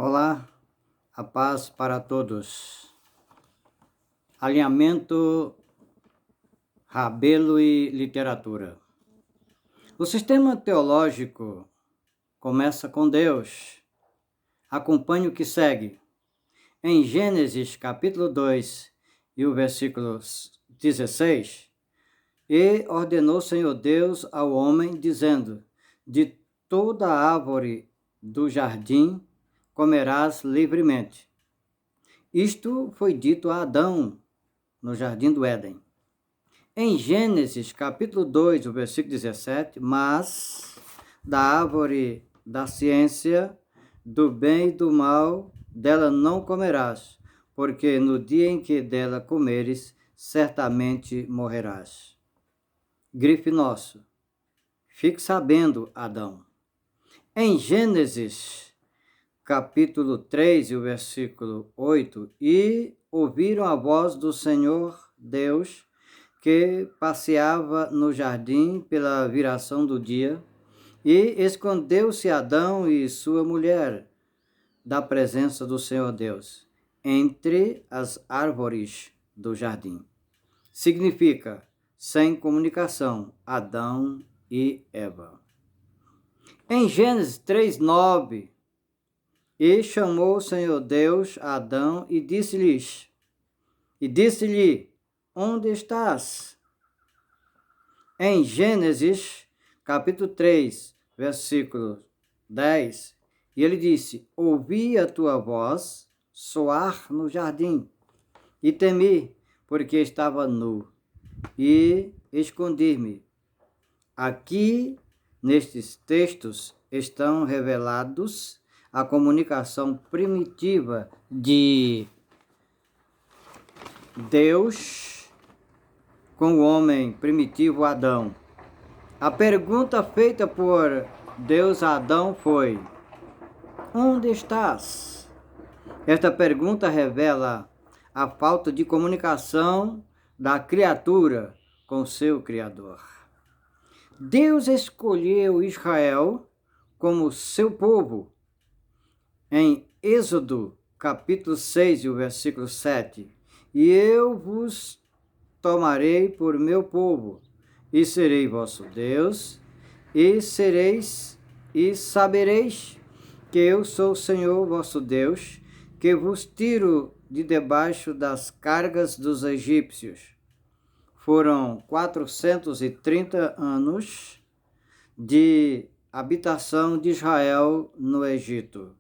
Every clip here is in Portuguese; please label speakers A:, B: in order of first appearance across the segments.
A: Olá, a paz para todos. Alinhamento, Rabelo e literatura. O sistema teológico começa com Deus. Acompanhe o que segue. Em Gênesis capítulo 2 e o versículo 16, e ordenou o Senhor Deus ao homem, dizendo: de toda árvore do jardim comerás livremente. Isto foi dito a Adão no jardim do Éden. Em Gênesis capítulo 2, o versículo 17, mas da árvore da ciência, do bem e do mal, dela não comerás, porque no dia em que dela comeres, certamente morrerás. Grife nosso. Fique sabendo, Adão. Em Gênesis capítulo 3, e o versículo 8, e ouviram a voz do Senhor Deus, que passeava no jardim pela viração do dia, e escondeu-se Adão e sua mulher da presença do Senhor Deus, entre as árvores do jardim. Significa, sem comunicação, Adão e Eva. Em Gênesis 3:9, e chamou o Senhor Deus a Adão e disse-lhe, onde estás? Em Gênesis, capítulo 3, versículo 10, e ele disse: ouvi a tua voz soar no jardim, e temi, porque estava nu, e escondi-me. Aqui, nestes textos, estão revelados a comunicação primitiva de Deus com o homem primitivo Adão. A pergunta feita por Deus a Adão foi: onde estás? Esta pergunta revela a falta de comunicação da criatura com seu Criador. Deus escolheu Israel como seu povo. Em Êxodo, capítulo 6, e o versículo 7, e eu vos tomarei por meu povo, e serei vosso Deus, e sabereis que eu sou o Senhor vosso Deus, que vos tiro de debaixo das cargas dos egípcios. Foram 430 anos de habitação de Israel no Egito.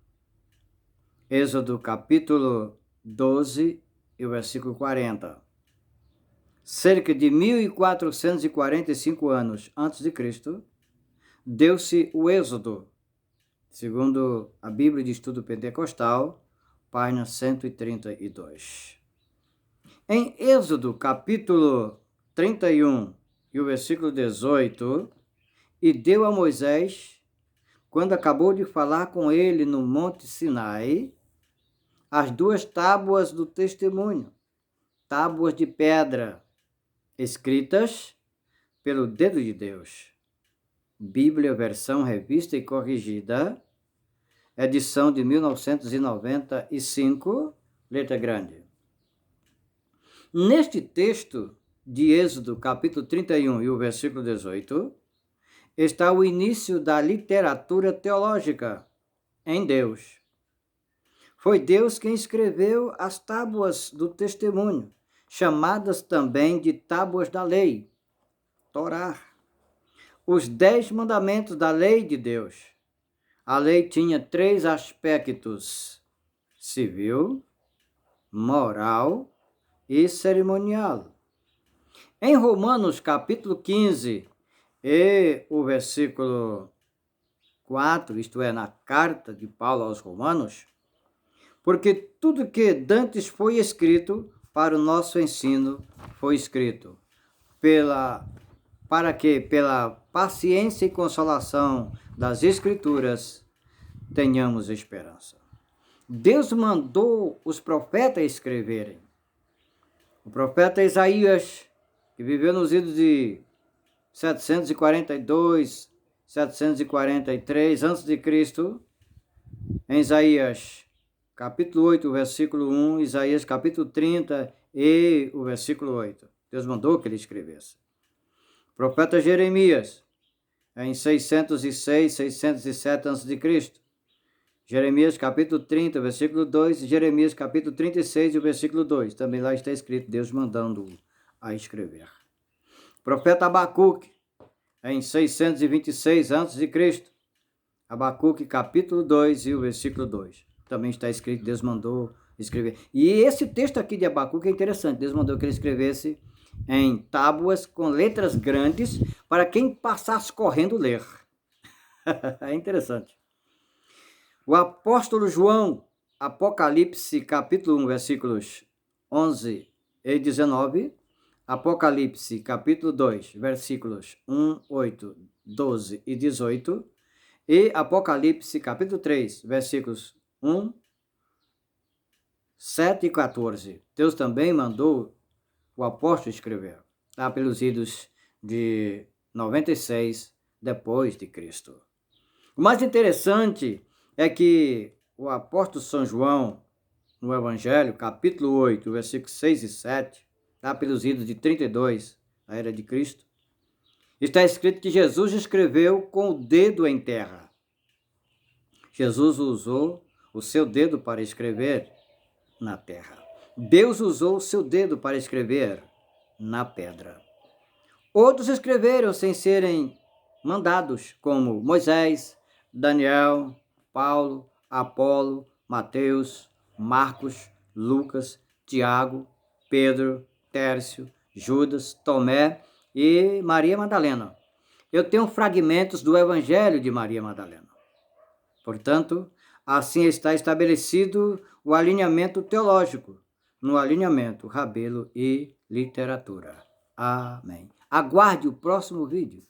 A: Êxodo capítulo 12 e o versículo 40. Cerca de 1445 anos antes de Cristo, deu-se o Êxodo, segundo a Bíblia de Estudo Pentecostal, página 132. Em Êxodo capítulo 31 e o versículo 18, e deu a Moisés, quando acabou de falar com ele no Monte Sinai, as 2 tábuas do testemunho, tábuas de pedra, escritas pelo dedo de Deus. Bíblia, versão revista e corrigida, edição de 1995, letra grande. Neste texto de Êxodo, capítulo 31 e o versículo 18, está o início da literatura teológica em Deus. Foi Deus quem escreveu as tábuas do testemunho, chamadas também de tábuas da lei, Torá. Os 10 mandamentos da lei de Deus. A lei tinha 3 aspectos: civil, moral e cerimonial. Em Romanos capítulo 15 e o versículo 4, isto é, na carta de Paulo aos Romanos, porque tudo que dantes foi escrito para o nosso ensino foi escrito, para que, pela paciência e consolação das Escrituras, tenhamos esperança. Deus mandou os profetas escreverem. O profeta Isaías, que viveu nos idos de 742, 743 a.C., em Isaías capítulo 8, versículo 1, Isaías capítulo 30 e o versículo 8. Deus mandou que ele escrevesse. Profeta Jeremias, em 606, 607 a.C. Jeremias capítulo 30, versículo 2, e Jeremias capítulo 36 e o versículo 2. Também lá está escrito Deus mandando-o a escrever. Profeta Abacuque, em 626 a.C. Abacuque capítulo 2 e o versículo 2. Também está escrito Deus mandou escrever. E esse texto aqui de Abacuque é interessante. Deus mandou que ele escrevesse em tábuas com letras grandes para quem passasse correndo ler. É interessante. O apóstolo João, Apocalipse capítulo 1, versículos 11 e 19, Apocalipse capítulo 2, versículos 1, 8, 12 e 18, e Apocalipse capítulo 3, versículos 1, 7 e 14. Deus também mandou o apóstolo escrever, lá pelos idos de 96 depois de Cristo. O mais interessante é que o apóstolo São João, no Evangelho, capítulo 8, versículos 6 e 7, lá pelos idos de 32, a era de Cristo, está escrito que Jesus escreveu com o dedo em terra. Jesus usou o seu dedo para escrever na terra. Deus usou o seu dedo para escrever na pedra. Outros escreveram sem serem mandados, como Moisés, Daniel, Paulo, Apolo, Mateus, Marcos, Lucas, Tiago, Pedro, Tércio, Judas, Tomé e Maria Madalena. Eu tenho fragmentos do Evangelho de Maria Madalena. Portanto, assim está estabelecido o alinhamento teológico, no alinhamento Rabelo e literatura. Amém. Aguarde o próximo vídeo.